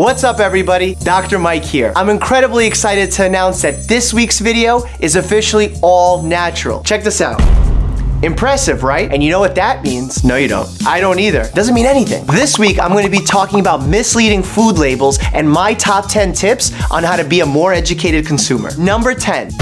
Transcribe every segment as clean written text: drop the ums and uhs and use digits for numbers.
What's up everybody? Dr. Mike here. I'm incredibly excited to announce that this week's video is officially all natural. Check this out. Impressive, right? And you know what that means? No, you don't. I don't either. Doesn't mean anything. This week, I'm going to be talking about misleading food labels and my top 10 tips on how to be a more educated consumer. Number 10.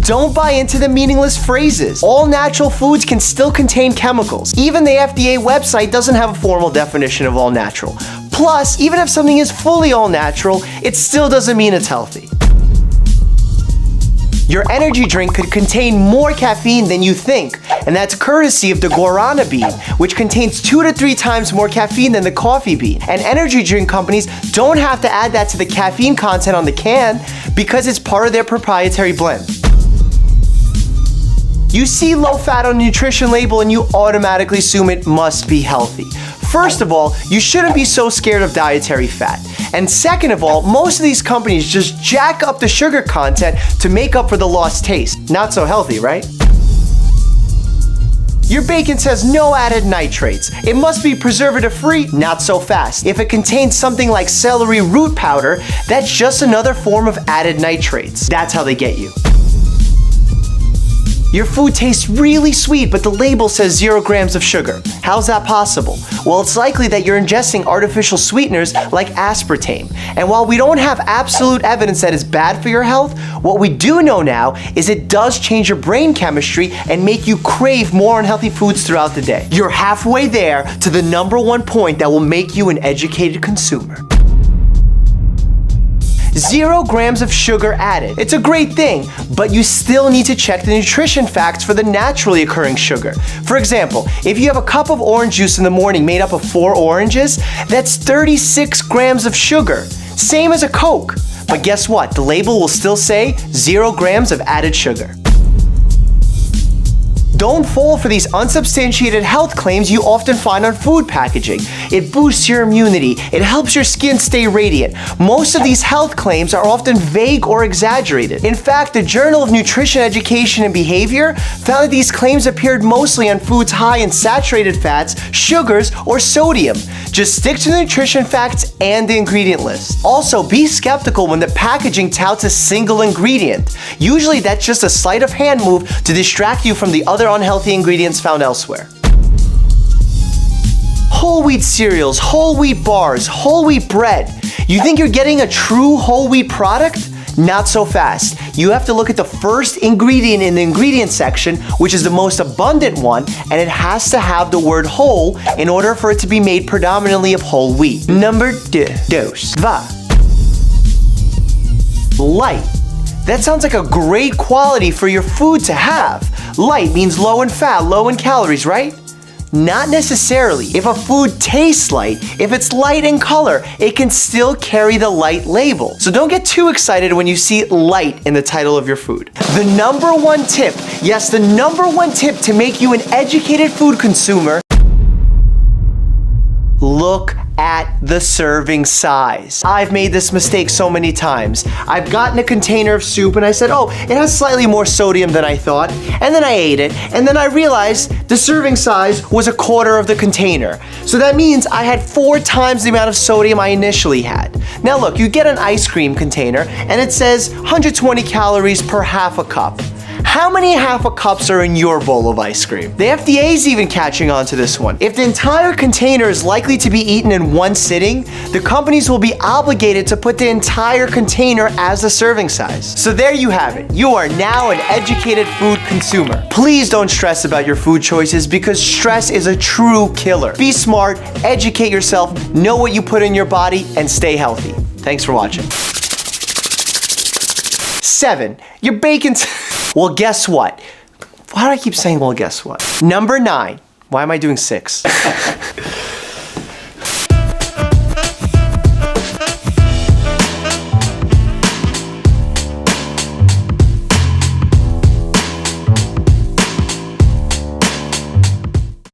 Don't buy into the meaningless phrases. All natural foods can still contain chemicals. Even the FDA website doesn't have a formal definition of all natural. Plus, even if something is fully all natural, it still doesn't mean it's healthy. Your energy drink could contain more caffeine than you think, and that's courtesy of the guarana bean, which contains 2 to 3 times more caffeine than the coffee bean. And energy drink companies don't have to add that to the caffeine content on the can because it's part of their proprietary blend. You see low fat on the nutrition label and you automatically assume it must be healthy. First of all, you shouldn't be so scared of dietary fat. And second of all, most of these companies just jack up the sugar content to make up for the lost taste. Not so healthy, right? Your bacon says no added nitrates. It must be preservative-free. Not so fast. If it contains something like celery root powder, that's just another form of added nitrates. That's how they get you. Your food tastes really sweet, but the label says 0 grams of sugar. How's that possible? Well, it's likely that you're ingesting artificial sweeteners like aspartame. And while we don't have absolute evidence that it's bad for your health, what we do know now is it does change your brain chemistry and make you crave more unhealthy foods throughout the day. You're halfway there to the number 1 point that will make you an educated consumer. 0 grams of sugar added. It's a great thing, but you still need to check the nutrition facts for the naturally occurring sugar. For example, if you have a cup of orange juice in the morning made up of 4 oranges, that's 36 grams of sugar. Same as a Coke. But guess what? The label will still say 0 grams of added sugar. Don't fall for these unsubstantiated health claims you often find on food packaging. It boosts your immunity. It helps your skin stay radiant. Most of these health claims are often vague or exaggerated. In fact, the Journal of Nutrition Education and Behavior found that these claims appeared mostly on foods high in saturated fats, sugars, or sodium. Just stick to the nutrition facts and the ingredient list. Also, be skeptical when the packaging touts a single ingredient. Usually that's just a sleight of hand move to distract you from the other unhealthy ingredients found elsewhere. Whole wheat cereals, whole wheat bars, whole wheat bread. You think you're getting a true whole wheat product? Not so fast. You have to look at the first ingredient in the ingredient section, which is the most abundant one, and it has to have the word whole in order for it to be made predominantly of whole wheat. Number 2. Light. That sounds like a great quality for your food to have. Light means low in fat, low in calories, right? Not necessarily. If a food tastes light, if it's light in color, it can still carry the light label. So don't get too excited when you see light in the title of your food. The number 1 tip, yes, the number 1 tip to make you an educated food consumer, look at the serving size. I've made this mistake so many times. I've gotten a container of soup and I said, oh, it has slightly more sodium than I thought. And then I ate it, and then I realized the serving size was 1/4 of the container. So that means I had 4 times the amount of sodium I initially had. Now look, you get an ice cream container and it says 120 calories per half a cup. How many half a cups are in your bowl of ice cream? The FDA's even catching on to this one. If the entire container is likely to be eaten in one sitting, the companies will be obligated to put the entire container as the serving size. So there you have it. You are now an educated food consumer. Please don't stress about your food choices because stress is a true killer. Be smart, educate yourself, know what you put in your body, and stay healthy. Thanks for watching. 7. Your bacon's... Well, guess what? Why do I keep saying, well, guess what? Number 9. Why am I doing 6?